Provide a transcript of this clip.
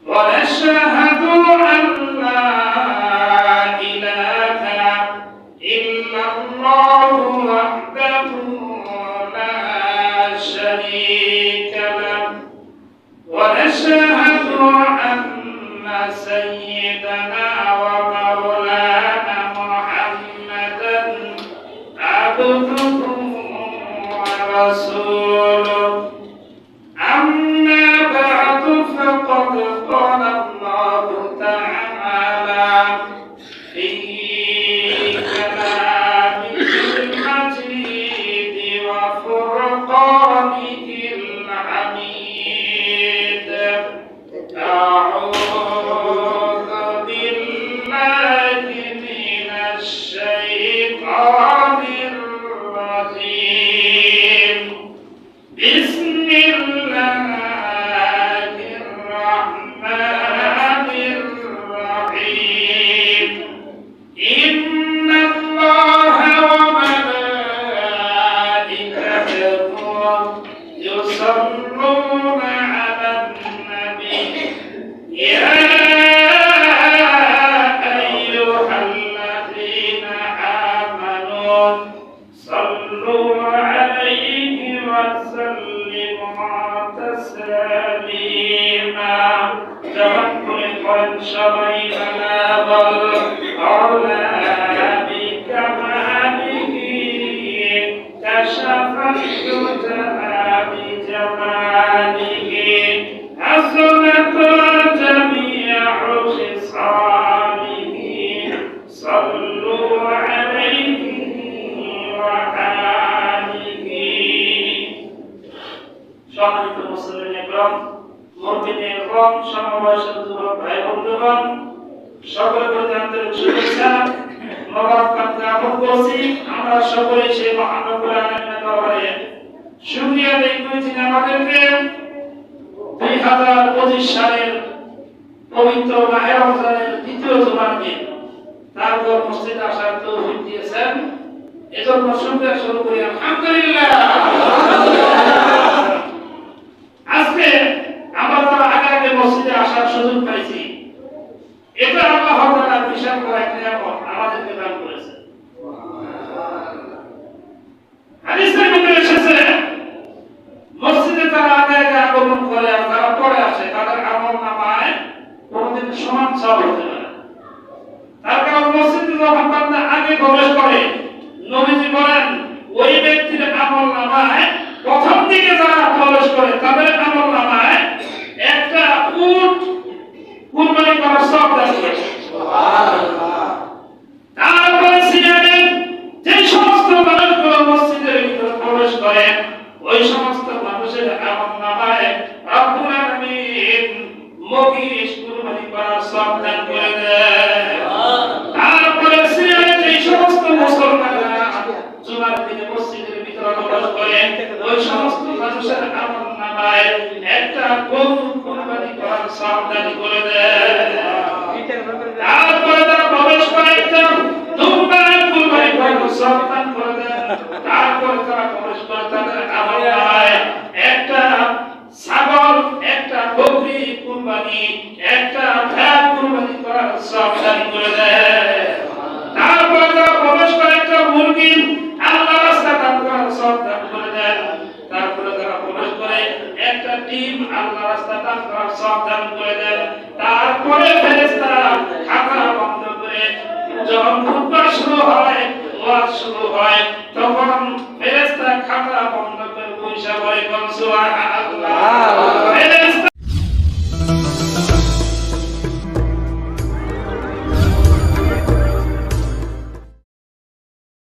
ونشهد أن لا إله إلا الله وحده لا شريك له ونشهد أن سيدنا ومولانا محمدا عبده ورسوله أما بعد فقد قال الله تعالى في كلامه المجيد وفرقانه الحميد أعوذ بالله من الشيطان الرجيم بسم الله الرحمن الرحيم إن الله وملائكته يصلون على النبي يا أيها الذين آمنوا صلوا عليه وسلموا تسليما توكل قد شرينا والعلا بكماله كشف الدجى بجماله حسنت جميع خصاله صلوا عليه وآله সম্মানিত মুসলিম একরাম মুমিন একরাম সমবয়সী যুবক ভাই বন্ধুগণ সকলের প্রতি আন্তরিক শুভেচ্ছা মোবারকবাদ জ্ঞাপন করছি। আমরা সকলে সেই মহান রব্বুল আলামিনের দরবারে শুকরিয়া আদায় করি যিনি আমাদেরকে 2025 সালের পবিত্র মাহে রমজানের দ্বিতীয় জুমার দিন তারপর মসজিদে আসার তৌফিক দিয়েছেন। এজন্য শুকরিয়া শুরু করি আলহামদুলিল্লাহ। আজকে আমরা যারা আগে মসজিদে আসার সুযোগ পাইছি এটা আল্লাহ তাআলা বিশাল বড় একটা নিয়ামত আমাদেরকে দান করেছে। হাদিসের মধ্যে এসেছে মসজিদে যারা আগে আগমন করে আর যারা পরে আসে তাদের আমলনামায় কোনদিন সমান সব হতে পারে। তার কারণ মসজিদে যখন বান্দা আগে প্রবেশ করে নবীজি বলেন ওই ব্যক্তির আমলনামায় প্রথম দিকে যারা প্রবেশ করে তাদের আমলনামায় একটা উট কুরবানি করার সওয়াব দান করে। সুবহানাল্লাহ। তারপরে সিয়ারের যে সমস্ত মানুষগুলো মসজিদের ভিতরে প্রবেশ করে ওই সমস্ত মানুষের আমলনামায় রব্বুল আলামিন মহিষ কুরবানি করার সওয়াব দান করে দেয়। তারপরে সিয়ারের যে সমস্ত মুসলমানরা জুমার দিনে মসজিদের ভিতরে প্রবেশ করে ওই সমস্ত মানুষের আমলনামায় একটা গরু কুরবানি করার সওয়াব দান করে দেয়। তারপরে তারা প্রবেশ করে একটা দুম্বা কুরবানি করার সওয়াব দান করে দেয়। তারপরে তারা প্রবেশ করে তাদের আমলনামায় একটা ছাগল একটা বকরি কুরবানি একটা ভেড়া কুরবানি করার সওয়াব দান করে দেয়। তারপরে তারা প্রবেশ করে একটা মুরগি আল্লাহর রাস্তায় দান করার সওয়াব দান করে দেয়। তারপরে তারা প্রবেশ করে একটা ডিম আল্লাহর রাস্তায় দান করার সওয়াব দান করে দেয়। তারপরে ফেরেশতারা খাতা বন্ধ করে যখন খুতবা শুরু হয় ওয়াজ শুরু হয় তখন ফেরেশতা খাতা বন্ধ করে বসে বলে সুবহানাল্লাহ।